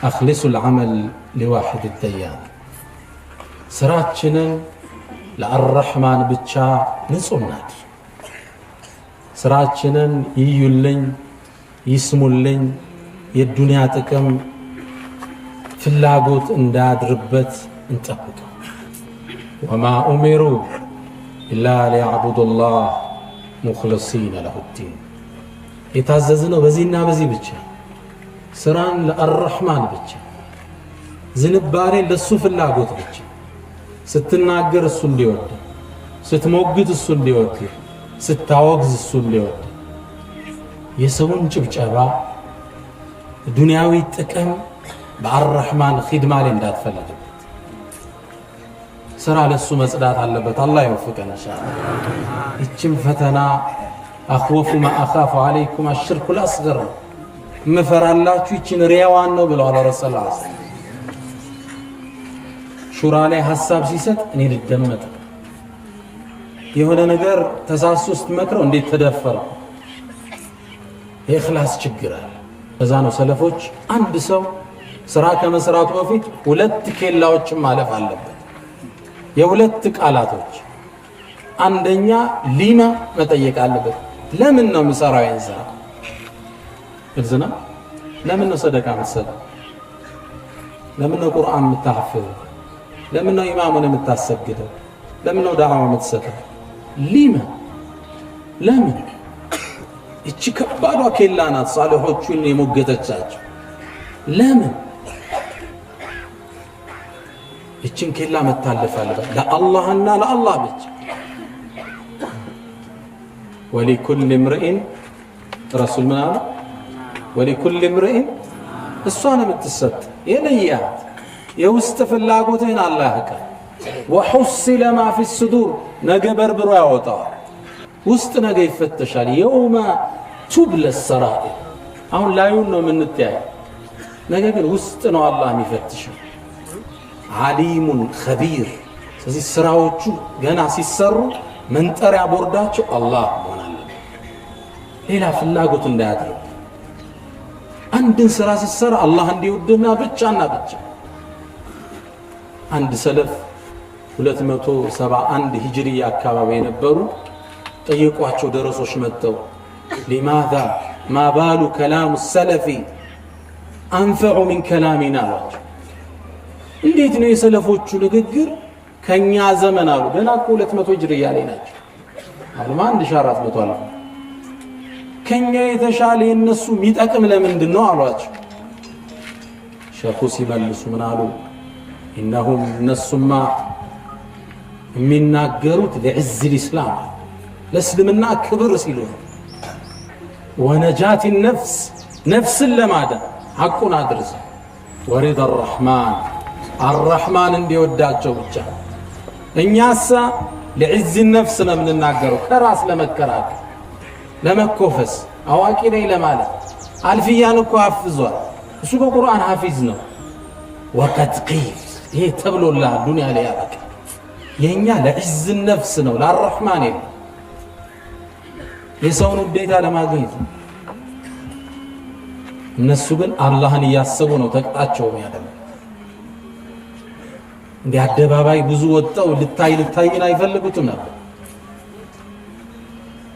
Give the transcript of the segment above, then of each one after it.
أخلص العمل لواحد الديان سراتشنا للرحمن بتشا نصونات سراتشنا ييولن يسمولن የዱንያ ጥቅም ፍላጎት እንዳድርበት እንጠብቀው وما امروا الا ليعبدوا الله مخلصين له الدين የታዘዝነው በዚህና በዚህ ብቻ ስራን ለአርህማን ብቻ ዝንባሬ ለሱ ፍላጎት ብቻ ስትናገር እሱ እንዲወድ ስትሞግት እሱ እንዲወድ ስታወግዝ እሱ እንዲወድ የሰውን ጭብጨባ ዱንያዊ ጥቅም በአርህማን ኺድማ ላይ እንዳትፈልግበት ስራ ለሱ መጽዳት አለበት አላህ ይወፍቀን ኢንሻአላህ እቺም ፈተና አخوف ما اخاف عليكم الشرك الاصغر መፈራላችሁ እቺን ሪያዋን ነው ብለው አላህ ረሱል ሹራ ላይ ሐሳብ ሲሰጥ እኔ ልደመጥ የሆነ ነገር ተሳስቶስ መክረው እንዴት ተደፈረ የእኽላስ ችግር አለ በዛ ነው ሰለፎች አንድ ሰው ስራ ከመስራቱ በፊት ሁለት ኬላዎችን ማለፍ አለበት የሁለት ቃላቶች አንደኛ ሊማ መጠየቅ አለበት ለምን ነው መስራው ይንዛ እዝና ለምን ነው ሰደቃ መስጠት ለምን ነው ቁርአን መታሐፈዝ ለምን ነው ኢማሙን የምታሰግደው ለምን ነው ዳዕዋ የምትሰጠው ሊማ ለምን እቺ ከባዷ ኬላናት ሷሊሆቹን የሞገተቻቸው ለምን እቺን ኬላ መታለፍ አለበት ለአላህና ለአላህ ብቻ ولكل امرئ رسول من هذا ولكل امرئ الصانع متسط يليات يوسط فلاغوتين الله كان وحصل ما في الصدور نجبر براوطا وسط نجا يفتشال يوم تبلى السرائر አሁን ላዩን ነው የምንታይ ነገር ግን ውስጥ ነው አላህ የሚፈትሸው ዓሊሙን ኸቢር ስለዚህ ስራዎቹ ገና ሲሰሩ መንጠሪያ ቦርዳቸው አላህ ሆናል ሌላ ፍላጎት እንዳያደርግ አንድን ስራ ሲሰራ አላህ እንዲወድና ብቻና ብቻ አንድ ሰለፍ 271 ሂጅሪያ አካባቢ የነበሩ ጠየቋቸው ደረሶች መጥተው لماذا ما بال كلام السلف انفع من كلامنا እንዴት ነው የሰለፎቹ ንግግር ከኛ ዘመን አሉ ገና 200 ሂጅሪያ ላይ ናቸው አሁን 1400 አለ ከኛ የተሻለ የነሱ ሚጠቅም ለምንድን ነው አሏቸው ሸኹ ሲመልሱ ምን አሉ انهم ነሱማ የሚናገሩት ለዕዝ الاسلام ለእስልምና ክብር ሲሉ ونجات النفس نفس لماذا حقنا ادرس ورضا الرحمن እንዲወዳቸው ብቻ እኛሳ ለዕዝ النفس ነው የምንናገረው ከራስ ለመከራከር ለመኮፈስ አዋቂ ነኝ ለማለት አልፊያን እኮ ሐፍዟል እሱ በቁርአን ሐፊዝ ነው وقد قيل ይሄ ተብሎላል ዱንያ ላይ ያበቃ የኛ ለዕዝ النفس ነው ለአርህማን ነው የሰውን ውዴታ ለማግኘት እነሱ ግን አላህን ያሰቡ ነው ተቅጣቸው የሚያደርጉ እንደ አደባባይ ብዙ ወጣው ልታይን አይፈልጉትም ነበር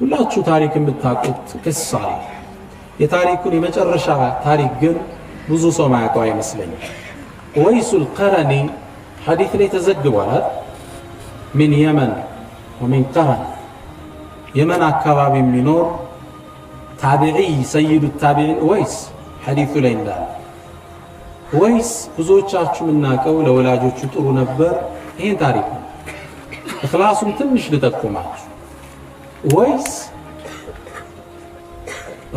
ሁላችሁ ታሪክን ብታቁት ቅሳ የታሪኩን የመጨረሻ ታሪክ ግን ብዙ ሰው ማያውቀው አይመስለኝም ወይሱል ቀረኒ ሐዲስ ላይ ተዘግቧል من يمن ومن قرن يمن አካባቢ የሚኖር ታቢዒ ሰይዱ ታቢዒን ወይስ ሐዲሱ ላይ እንዳለ ወይስ ብዙዎቻችሁ እናቀው ለወላጆቹ ጥሩ ነበር ይሄን ታሪክ እخلاصን ትንሽ ልጠቁማችሁ ወይስ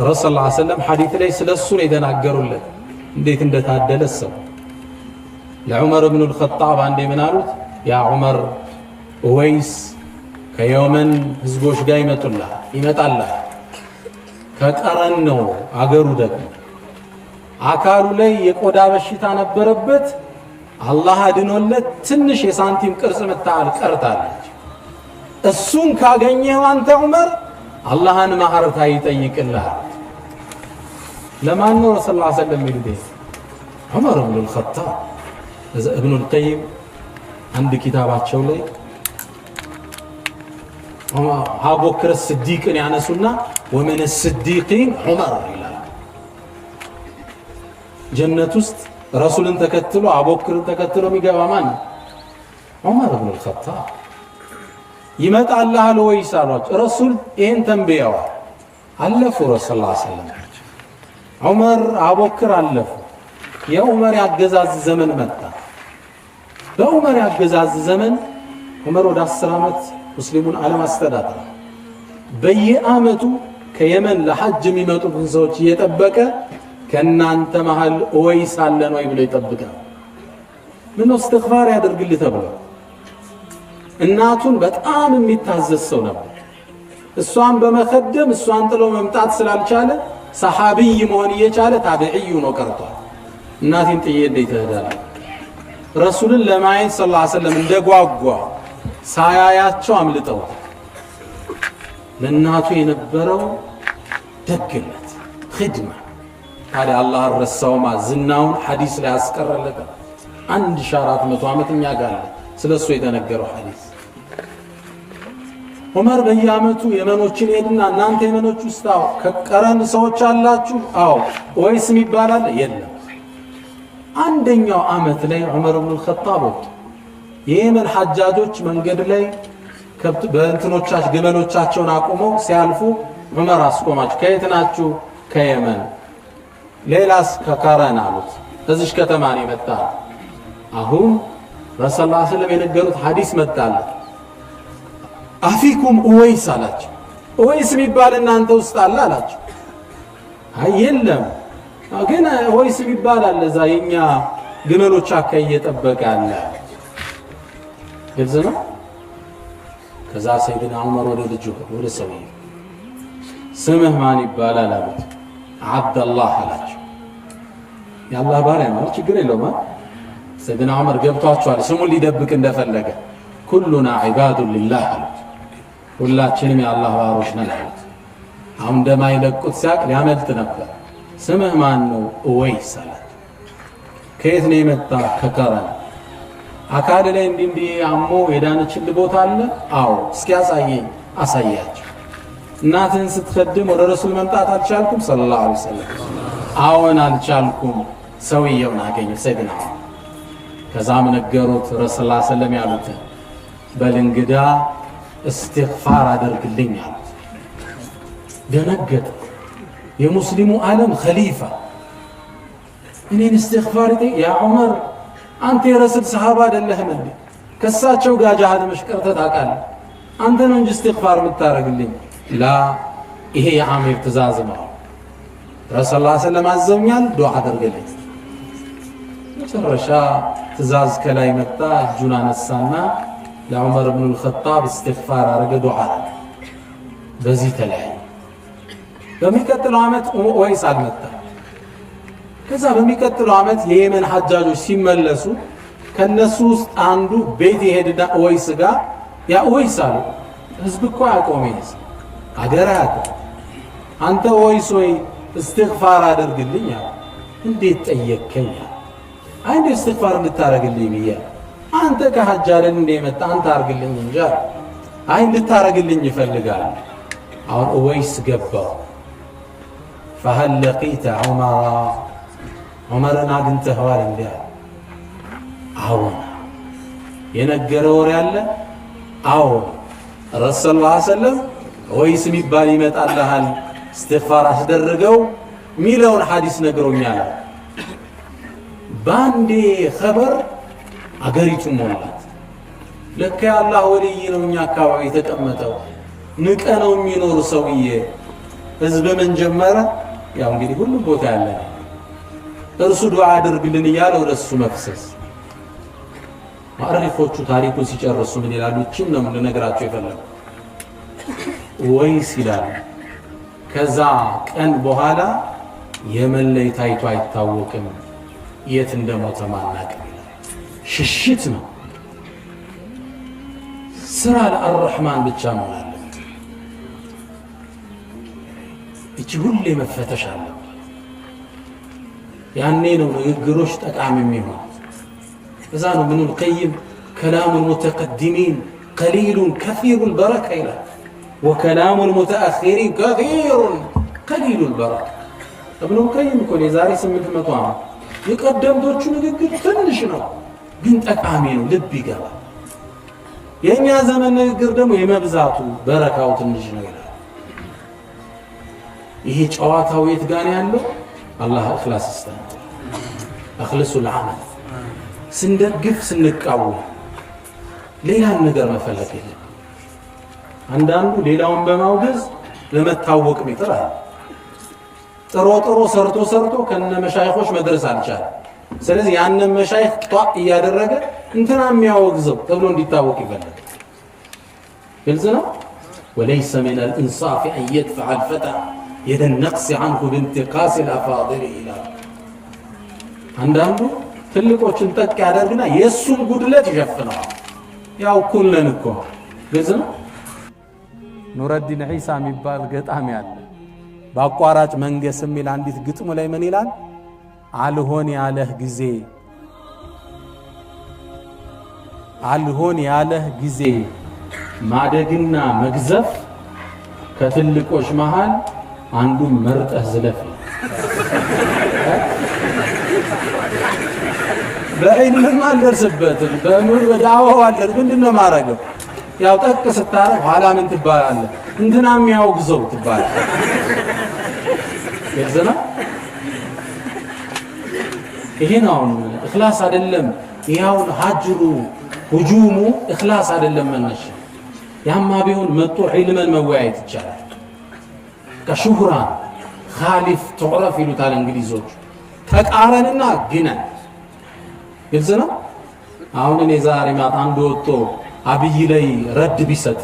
ረሱል ሰለላሁ ዐለይሂ ወሰለም ሐዲስ ላይ ስለሱ ነው የተናገሩለት እንዴት እንደታደለ ሰው ለዑመር ኢብኑ አልኸጣብ አንዴ ምን አሉት ያ ዑመር ወይስ ከየመን ህዝቦች ጋር ይመጣል ከቀረን ነው አገሩ ደግሞ አካሉ ላይ የቆዳ በሽታ ነበረበት አላህ አድኖለት ትንሽ የሳንቲም ቅርጽ መታል ቀርታለች እሱን ካገኘው አንተ ዑመር አላህን ማህረታ ይጠይቅልሃል ለማን ነው ረሱላህ ሰለላሁ ዐለይሂ ወሰለም ዑመር ብኑ አልኸጣብ ኢብኑ አልቀይም አንድ ኪታባቸው ላይ አቡበክር ስዲቅን ያነሱና ወመን ስዲቂን ዑመር ይላል። ጀነት ውስጥ ረሱልን ተከትሎ አቡበክርን ተከትሎ የሚገባ ማን? ዑመር ብኑ አልኸጣብ። ይመጣልሃል ወይስ አሏቸው። ረሱል ይሄን ተንብየዋል። አለፉ ረሱል ሰለላሁ ዐለይሂ ወሰለም። ዑመር አቡበክር አለፉ። የዑመር ያገዛዝ ዘመን መጣ። በዑመር ያገዛዝ ዘመን ዑመር ወደ 10 ዓመት ሙስሊሙን ዓለም አስተዳደረ። በየዓመቱ ከየመን ለሐጅ የሚመጡትን ሰዎች እየጠበቀ ከናንተ መሃል ወይስ አለን ወይ ብሎ ይጠብቃል። ምን ነው እስትግፋር ያደርግልህ ተብሎ እናቱን በጣም የሚታዘዝ ሰው ነበር። እሷን በመከደም እሷን ጥሎ መምጣት ስላልቻለ ሰሃቢይ መሆን እየቻለ ታቢዒ ነው ቀርቷል። እናቴን ጥዬ እንዴት እሄዳለሁ? ረሱልን ለማየት ሰለላሁ ዐለይሂ ወሰለም እንደጓጓ ሳያያቸው አምልጠው ለእናቱ የነበረው ደግነት ኺድማ ታዲያ አላህ ረሳውማ ዝናውን ሐዲስ ላይ አስቀረለቀ። 1400 ዓመት እኛ ጋር ስለሱ የተነገረው ሐዲስ። ዑመር በየዓመቱ የመኖችን ሄድና እናንተ የመኖች ውስጥ ከቀረን ሰዎች አላችሁ? አዎ። ወይስ ይባላል? የለም። አንደኛው ዓመት ላይ ዑመር ብኑ አልኸጣብ ወጡ። የየመን ሐጃጆች መንገድ ላይ ከብት በእንትኖቻቸው ግመሎቻቸውን አቁመው ሲያልፉ ዑመር አስቆማቸው። ከየት ናችሁ? ከየመን። ሌላስ? ከቀረን አሉት። እዚህ ከተማ ነው የመጣ። አሁን ረሱል ሰለላሁ ዐለይሂ ወሰለም የነገሩት ሐዲስ መጣለ። አፊኩም ኡወይስ አላቸው። ኡወይስ የሚባል እናንተ ውስጥ አለ አላቸው። አይ የለም፣ ግን ኡወይስ የሚባል አለ እዛ የኛ ግመሎች አካይ እየጠበቀ አለ። ግልጽ ነው። ከዛ ሰይድና ዑመር ወደ ልጁ ወደ ሰውዬው ስምህ ማን ይባላል አሉት። አብደላህ አላቸው። የአላህ ባሪያ ነው፣ ችግር የለውም። ሰይድና ዑመር ገብቷቸዋል ስሙን ሊደብቅ እንደፈለገ። ኩሉና ዒባዱን ሊላህ አሉት። ሁላችንም የአላህ ባሮች ነን አሉት። አሁን እንደማይለቁት ሲያቅ ሊያመልጥ ነበር። ስምህ ማን ነው? ኡወይስ አላቸው። ከየት ነው የመጣ? ከቀረን። አካል ላይ እንዲህ አሞ የዳነችል ቦታ አለ? አዎ። እስኪ አሳየኝ። አሳያቸው። እናትህን ስትከድም ወደ ረሱል መምጣት አልቻልኩም? ሰለላሁ ዐለይሂ ወሰለም አዎን አልቻልኩም። ሰውየውን አገኘ ሰይድና ከዛም ነገሩት ረሱል ሰለላሁ ዐለይሂ ወሰለም ያሉትን በል እንግዳ እስትግፋር አደርግልኝ አሉት። ደነገጠ። የሙስሊሙ ዓለም ኸሊፋ እኔን እስትግፋር ያ ዑመር አንተ የረሱል ሰሃባ አይደለህም እንዴ? ከሳቸው ጋር ጀሃነም መሽቀርተህ ታውቃለህ? አንተ ነው እንጂ እስትግፋር የምታረግልኝ። ላ ይሄ የአሚር ትእዛዝ ነው። ረሱል ሰለላሁ ዐለይሂ ወሰለም አዘውኛል፣ ዱዓ አደርግልኝ። መጨረሻ ትእዛዝ ከላይ መጣ። እጁን አነሳና ለዑመር ብኑ አልኸጣብ እስትግፋር አረገ፣ ዱዓ አረገ። በዚህ ተለያየ። በሚቀጥለው ዓመት ኡወይስ አልመጣም። ከዛ በሚቀጥለው ዓመት የየመን ሐጃጆች ሲመለሱ ከነሱ ውስጥ አንዱ ቤት የሄድና ኡወይስ ጋር ያ ኡወይስ አሉ። ህዝብ እኮ ያቆመ ህዝብ አገር ያቆመ አንተ ኡወይስ ወይ እስትግፋር አደርግልኝ አለ። እንዴት ጠየቅከኝ? አይ እንደ እስትግፋር እንድታረግልኝ ብዬ አንተ ከሐጅ አይደል እንደ መጣ አንተ አርግልኝ እንጂ አይ እንድታረግልኝ ይፈልጋል። አሁን ኡወይስ ገባው። فهل لقيت ዑመርን አግኝተኸዋል እንዴ? አዎን። የነገረ ወሬ አለ? አዎን። ረሱል ሰለላሁ ዐለይሂ ወሰለም ኡወይስ የሚባል ይመጣልሃል እስትግፋር አስደርገው ሚለውን ሐዲስ ነግሮኛል። ባንዴ ኸበር አገሪቱን ሞላት። ለካ የአላህ ወልይ ነው እኛ አካባቢ የተቀመጠው ንቀ ነው የሚኖር ሰውዬ። ህዝብ ምን ጀመረ? ያው እንግዲህ ሁሉ ቦታ ያለ እርሱ ዱዓ አድርግልን እያለ ወደ እሱ መፍሰስ። ማዕሪፎቹ ታሪኩን ሲጨርሱ ምን ይላሉ? እቺን ነው ልነግራቸው የፈለኩ። ኡወይስ ይላል ከዛ ቀን በኋላ የመን ላይ ታይቶ አይታወቅም፣ የት እንደሞተ ማናቅም ይላል። ሽሽት ነው ስራ ለአርሕማን ብቻ ነው ያለ። እቺ ሁሌ መፈተሽ አለ። ያኔ ነው ንግግሮች ጠቃሚ የሚሆኑ። እዛ ነው ምን القيم كلام المتقدمين قليل كثير البركة ይላል وكلام المتأخرين كثير قليل البركة ابن القيم እኮ የዛሬ 800 ዓመት የቀደምቶቹ ንግግር ትንሽ ነው ግን ጠቃሚ ነው ልብ ይገባል። የኛ ዘመን ንግግር ደግሞ የመብዛቱ በረካው ትንሽ ነው ይላል። ይሄ ጨዋታው የት ጋር ያለው? አላህ እኽላስ ይስጠን። اخلصوا العمل ስንደግፍ ስንቃወም ሌላን ነገር መፈለግ የለም። አንዳንዱ ሌላውን በማውገዝ ለመታወቅ ይጥራል። ጥሮ ሰርቶ ከነ መሻይኾች መድረስ አልቻለም። ስለዚህ ያንን መሻይኽ ጧቅ እያደረገ እንትና የሚያወግዘው ተብሎ እንዲታወቅ ይፈልጋል። ግልጽ ነው። وليس من الانصاف ان يدفع الفتى يد النقص عنه بانتقاص الافاضل الى አንዳንዱ ትልቆችን ጠቅ ያደርግና የሱን ጉድለት ይሸፍናል። ያው ኩለን እኮ ግልጽ ነው። ኑረዲን ዒሳ የሚባል ገጣሚ አለ። በአቋራጭ መንገስ የሚል አንዲት ግጥሙ ላይ ምን ይላል? አልሆን ያለህ ጊዜ ማደግና መግዘፍ ከትልቆች መሃል አንዱን መርጠህ ዝለፍ። በዒልም አልደርስበትም በኑር በዳዋው አልደር ምንድነው ማረገው? ያው ጠቅ ስታረግ ኋላ ምን ትባላለህ? እንትና የሚያወግዘው ትባላለህ። የዘና ይሄ ነው ኢኽላስ አይደለም። ያው ሀጅሩ ሁጁሙ ኢኽላስ አይደለም መነሻ። ያማ ቢሆን መጥቶ ዒልምን መወያየት ይቻላል። ከሹህራ ኻሊፍ ተዕረፍ ይሉታል እንግሊዞች። ተቃረንና ግነን ግልጽ ነው። አሁን እኔ ዛሬ ማታ አንድ ወጥቶ አብይ ላይ ረድ ቢሰጥ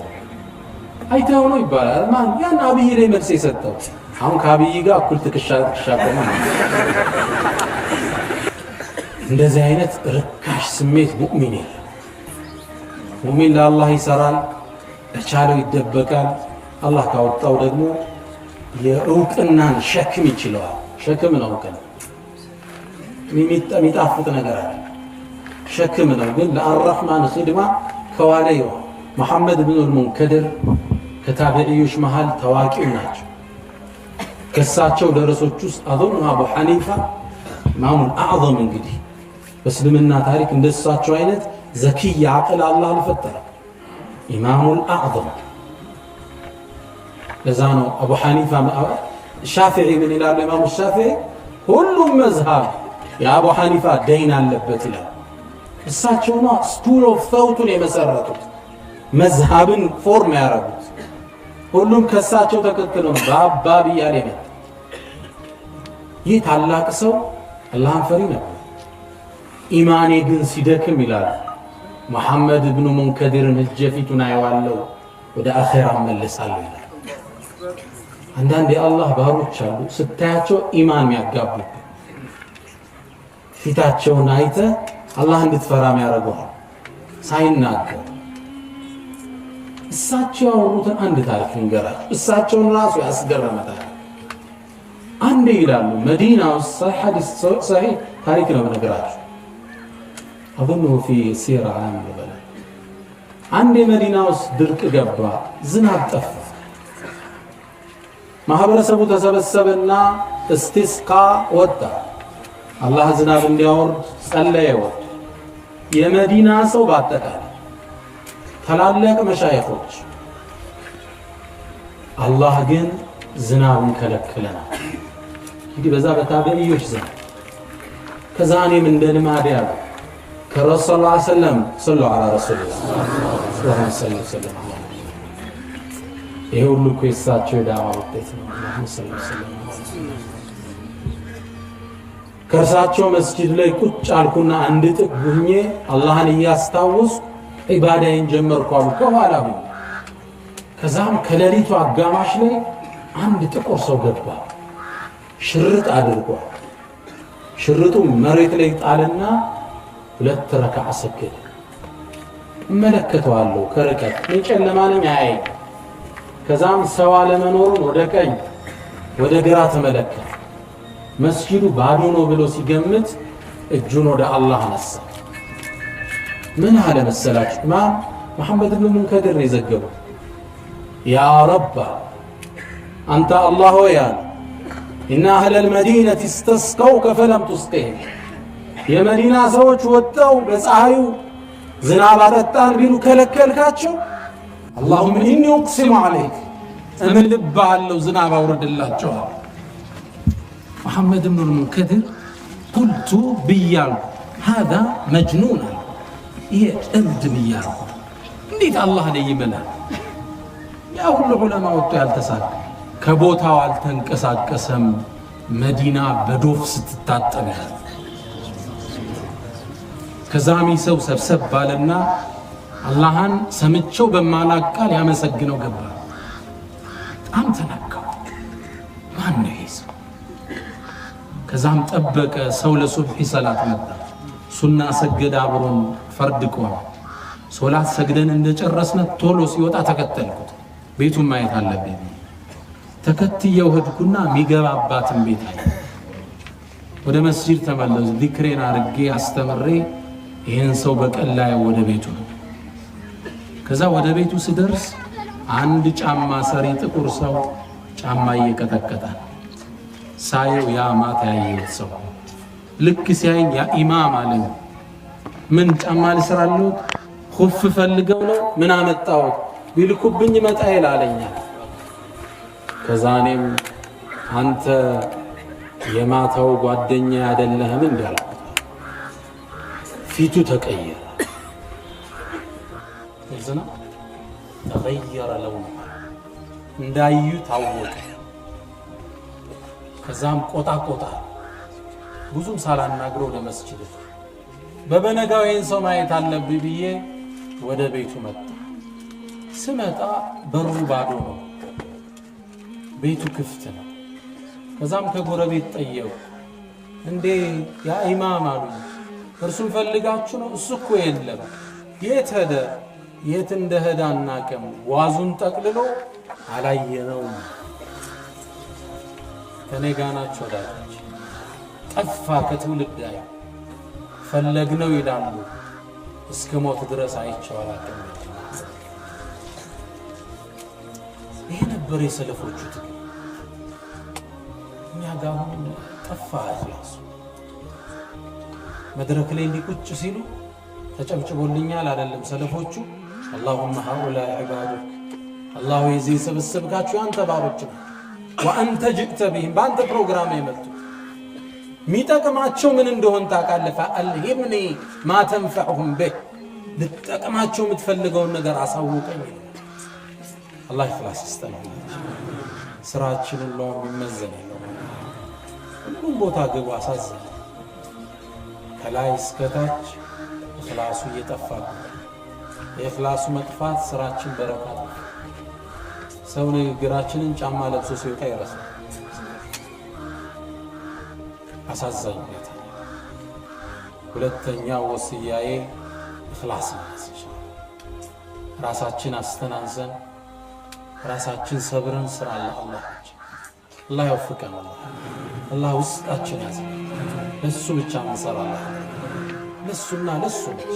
አይተው ነው ይባላል። ማን ያን አብይ ላይ መልስ የሰጠው? አሁን ከአብይ ጋር እኩል ትከሻ ቆመ። እንደዚህ አይነት ርካሽ ስሜት ሙእሚን የለም። ሙእሚን ለአላህ ይሰራል፣ ለቻለው ይደበቃል። አላህ ካወጣው ደግሞ የእውቅናን ሸክም ይችለዋል። ሸክም ነው እውቅና የሚጣፍጥ ነገር አለ። ሸክም ነው ግን ለአርረሕማን ኺድማ ከዋለ ይሆን። መሐመድ ብን አልሙንከድር ከታቢዒዮች መሃል ታዋቂው ናቸው። ከሳቸው ደረሶች ውስጥ አظن አቡ ሐኒፋ ኢማሙል አዕዘም እንግዲህ በእስልምና ታሪክ እንደሳቸው አይነት ዘኪ ዓቅል አላህ አልፈጠረም። ኢማሙል አዕዘም ለዛ ነው አቡ ሐኒፋ ሻፊዒ ምን ይላሉ? ኢማሙ ሻፊዒ ሁሉም መዝሃብ የአቡ ሐኒፋ ደይን አለበት ይላል። እሳቸው ነው ስኩል ኦፍ ቶቱን የመሰረቱት መዝሃብን ፎርም ያደረጉት። ሁሉም ከሳቸው ተከትለው በአባብ እያለ ነው። ይህ ታላቅ ሰው አላህን ፈሪ ነበር። ኢማኔ ግን ሲደክም ይላል መሐመድ ብኑ ሙንከዲርን እጀ ፊቱን አየዋለሁ ወደ አኼራ እመለሳለሁ ይላል። አንዳንድ የአላህ ባሮች አሉ ስታያቸው ኢማን የሚያጋቡ ፊታቸውን አይተህ አላህ እንድትፈራ የሚያደርገዋል ሳይናገር። እሳቸው ያወሩትን አንድ ታሪክ ልንገራችሁ። እሳቸውን ራሱ ያስገረመታል። አንዴ ይላሉ መዲና ውስጥ ሐዲስ ሰሒህ ታሪክ ነው ነገራችሁ። አظنه في سيرة عام البلد አንዴ መዲና ውስጥ ድርቅ ገባ፣ ዝናብ ጠፋ። ማህበረሰቡ ተሰበሰበና እስቲስቃ ወጣ። አላህ ዝናብ እንዲያወርድ ጸለየ። የመዲና ሰው ባጠቃላይ ታላላቅ መሻይኾች አላህ ግን ዝናብን ከለከለናል። እንግዲህ በዛ በታቢዒዮች ዘመን ከዛ እኔም እንደ ልማድ ያለ ከረሱል ሰለላሁ ዐለይሂ ወሰለም ሰለላሁ ዐለይሂ ወሰለም ይሄ ሁሉ እኮ የእሳቸው የዳዋ ውጤት ነው። ሰለላሁ ዐለይሂ ወሰለም ከእርሳቸው መስጂድ ላይ ቁጭ አልኩና አንድ ጥግ ሆኜ አላህን እያስታወስኩ ዒባዳዬን ጀመርኩ አሉ ከኋላ ሆኜ። ከዛም ከሌሊቱ አጋማሽ ላይ አንድ ጥቁር ሰው ገባ፣ ሽርጥ አድርጓል። ሽርጡ መሬት ላይ ጣልና 2 ረካዓ ሰገደ። እመለከተዋለሁ ከርቀት ጨለማ ነኝ አያይ። ከዛም ሰው አለመኖሩን ወደ ቀኝ ወደ ግራ ተመለከተ። መስጂዱ ባዶ ነው ብሎ ሲገምት እጁን ወደ አላህ አነሳ። ምን አለ መሰላችሁ? መሐመድ ብን ሙንከድር የዘገበው ያ ረብ አንተ አላህ ሆይ ኢነ አህለል መዲነቲ ኢስተስቀውከ ፈለም ቱስቂህም የመዲና ሰዎች ወጣው በፀሐዩ ዝናብ አጠጣን ቢሉ ከለከልካቸው። አላሁመ ኢኒ ኡቅሲሙ ዐለይክ እምልብሃለሁ ዝናብ አውርድላቸው። መሐመድ ብን ሙንከድር ቁልቱ ብያልኩ ሃዛ መጅኑን አለ ይሄ እብድ ብያልኩ እንዴት አላህ ላይ ይመላል? ያ ሁሉ ዑለማ ወጥቶ ያልተሳካ ከቦታው አልተንቀሳቀሰም። መዲና በዶፍ ስትታጠብ ከዛሚ ሰው ሰብሰብ ባለና አላህን ሰምቸው በማላቅ ቃል ያመሰግነው ገባ። በጣም ተነካው። ማን ነው ይሄ? ከዛም ጠበቀ። ሰው ለሱብሒ ሰላት መጣ። ሱና ሰገደ አብሮን ፈርድ ቆመ። ሶላት ሰግደን እንደጨረስነ ቶሎ ሲወጣ ተከተልኩት። ቤቱን ማየት አለብኝ። ተከትየው ሄድኩና የሚገባባትን ቤት አለ። ወደ መስጂድ ተመለሱ። ዚክሬን አርጌ አስተምሬ ይሄን ሰው በቀላይ ወደ ቤቱ ነው። ከዛ ወደ ቤቱ ስደርስ አንድ ጫማ ሰሪ ጥቁር ሰው ጫማ እየቀጠቀጠ ሳየው ያ ማታ ያየሁት ሰው ልክ ሲያየኝ ያ ኢማም አለኝ። ምን ጫማ ልስራለሁ? ኹፍ ፈልገው ነው? ምን አመጣው? ቢልኩብኝ መጣ ይላለኛል። ከዛ እኔም አንተ የማታው ጓደኛ አይደለህም እንዳለ ፊቱ ተቀየረ። እዝና ተغير لونه እንዳዩ ታወቀ። ከዛም ቆጣ ብዙም ሳላናግረው ለመስጂድ በበነጋው ይሄን ሰው ማየት አለብኝ ብዬ ወደ ቤቱ መጣ። ስመጣ በሩ ባዶ ነው፣ ቤቱ ክፍት ነው። ከዛም ከጎረቤት ጠየቁ። እንዴ ያ ኢማም አሉኝ። እርሱን ፈልጋችሁ ነው? እሱ እኮ የለም። የት ሄደ? የት እንደሄደ አናውቅም። ዋዙን ጠቅልሎ አላየነውም። ከኔ ጋር ናቸው ዳች ጠፋ ከትውልድ ላይ ፈለግነው ይላሉ። እስከ ሞት ድረስ አይቼው አላውቅም። ይሄ ነበር የሰለፎቹ ትግል። እኛ ጋር አሁን ጠፋ። ያሱ መድረክ ላይ እንዲቁጭ ሲሉ ተጨብጭቦልኛል አይደለም ሰለፎቹ። اللهم هؤلاء عبادك الله يزي سبسبكاችሁ አንተ ባሮች ነው። وانت جئت بهم በአንተ ፕሮግራም የመጡ ሚጠቅማቸው ምን እንደሆነ ታውቃለህ። فالهمني ما تنفعهم به ልትጠቅማቸው የምትፈልገውን ነገር አሳውቀኝ። አላህ ይخلص ይስጠን። ስራችንን ነው የሚመዘን ነው። ሁሉም ቦታ ግቡ አሳዘነ። ከላይ እስከ ታች ኢኽላሱ እየጠፋ የኢኽላሱ መጥፋት ስራችን በረካት ሰው ንግግራችንን ጫማ ለብሶ ሲወጣ ይረሳል። አሳዛኝ ነው። ሁለተኛው ወስያዬ ኢኽላስ ነው። ራሳችን አስተናንዘን ራሳችን ሰብረን ስራ አላህ ይወፍቀን። አላህ ውስጣችን ያዘ። ለሱ ብቻ እንሰራለን። ለሱና ለሱ ብቻ